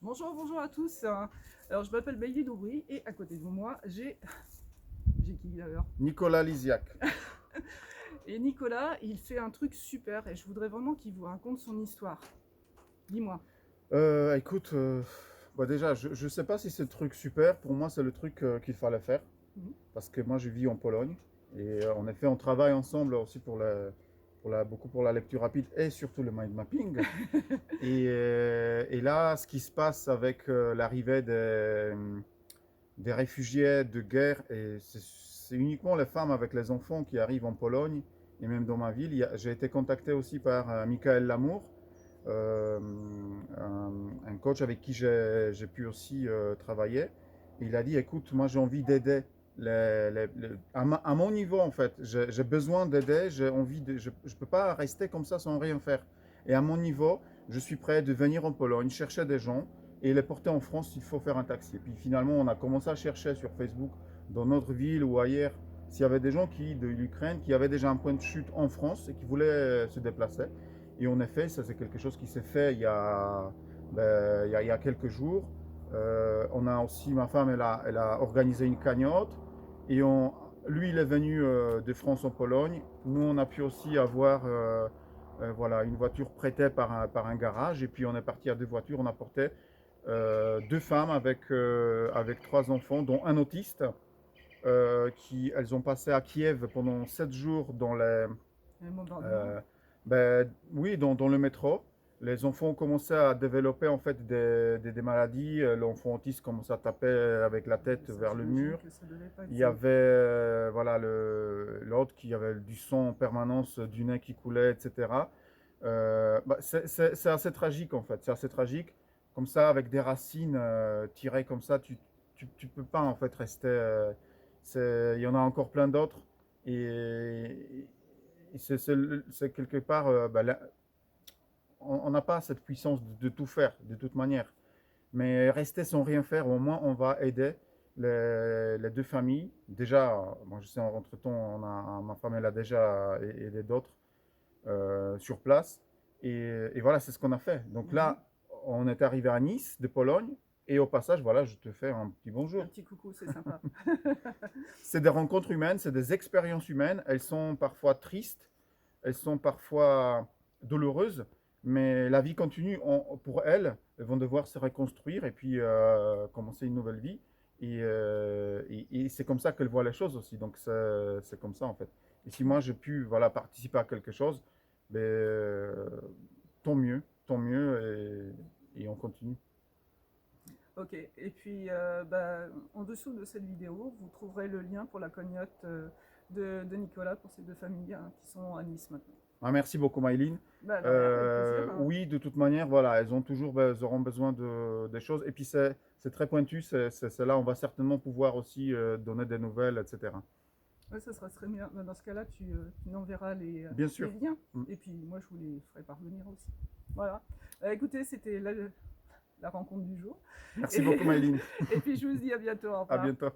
Bonjour à tous. Alors, je m'appelle Bailey Doubry et à côté de moi, j'ai qui d'ailleurs? Nicolas Lisiac. Et Nicolas, il fait un truc super et je voudrais vraiment qu'il vous raconte son histoire. Dis-moi. Écoute, déjà, je ne sais pas si c'est le truc super. Pour moi, c'est le truc qu'il fallait faire. Mhm. Parce que moi, je vis en Pologne. Et en effet, on travaille ensemble aussi beaucoup pour la lecture rapide et surtout le mind mapping. Et là, ce qui se passe avec l'arrivée des réfugiés de guerre, et c'est uniquement les femmes avec les enfants qui arrivent en Pologne, et même dans ma ville. J'ai été contacté aussi par Michael Lamour, euh, un coach avec qui j'ai pu aussi travailler. Il a dit, écoute, moi j'ai envie d'aider à mon niveau en fait. J'ai besoin d'aider, j'ai envie je ne peux pas rester comme ça sans rien faire. Et à mon niveau, je suis prêt de venir en Pologne, chercher des gens et les porter en France s'il faut faire un taxi. Et puis finalement, on a commencé à chercher sur Facebook, dans notre ville ou ailleurs, s'il y avait des gens de l'Ukraine qui avaient déjà un point de chute en France et qui voulaient se déplacer. Et en effet, ça c'est quelque chose qui s'est fait il y a quelques jours. On a aussi, ma femme, elle a organisé une cagnotte. Et lui, il est venu de France en Pologne. Nous, on a pu aussi avoir voilà, une voiture prêtée par un garage. Et puis, on est parti à deux voitures. On apportait deux femmes avec trois enfants, dont un autiste, elles ont passé à Kiev pendant 7 jours dans Le bombardement. euh, oui, dans le métro. Les enfants ont commencé à développer en fait des maladies. L'enfant autiste commençait à taper avec la tête Ça, vers le j'imagine mur. que ça devait pas être Il y simple. avait voilà, l'autre qui avait du sang en permanence, du nez qui coulait, etc. C'est assez tragique en fait. C'est assez tragique. Comme ça, avec des racines tirées comme ça, tu peux pas en fait rester. Il y en a encore plein d'autres. Et c'est quelque part, on n'a pas cette puissance de tout faire de toute manière. Mais rester sans rien faire, au moins on va aider les deux familles. Déjà, moi je sais, entre-temps, ma femme elle a déjà aidé d'autres sur place. Et voilà, c'est ce qu'on a fait. Donc Mhm. là, on est arrivé à Nice, de Pologne. Et au passage, voilà, je te fais un petit Un bonjour. petit coucou, c'est sympa. C'est des rencontres humaines, c'est des expériences humaines. Elles sont parfois tristes, elles sont parfois douloureuses, mais la vie continue. Pour elles, elles vont devoir se reconstruire et puis commencer une nouvelle vie. Et c'est comme ça qu'elles voient les choses aussi. Donc c'est comme ça en fait. Et si moi j'ai pu voilà, participer à quelque chose, ben, tant mieux et on continue. Ok, et puis en dessous de cette vidéo, vous trouverez le lien pour la cagnotte de Nicolas pour ces deux familles hein, qui sont à Nice maintenant. Ah, merci beaucoup, Maïline. Bah, de rien, avec plaisir. Hein. Oui, de toute manière, voilà, elles auront besoin des choses. Et puis c'est très pointu, c'est là, on va certainement pouvoir aussi donner des nouvelles, etc. Ouais, ça sera très bien. Bah, dans ce cas-là, tu m'enverras Bien les sûr. liens. Mm. Et puis moi, je vous les ferai parvenir aussi. Voilà. Écoutez, c'était la rencontre du jour. Merci Et, beaucoup, Maïline. et puis je vous dis à bientôt. Au À revoir. bientôt.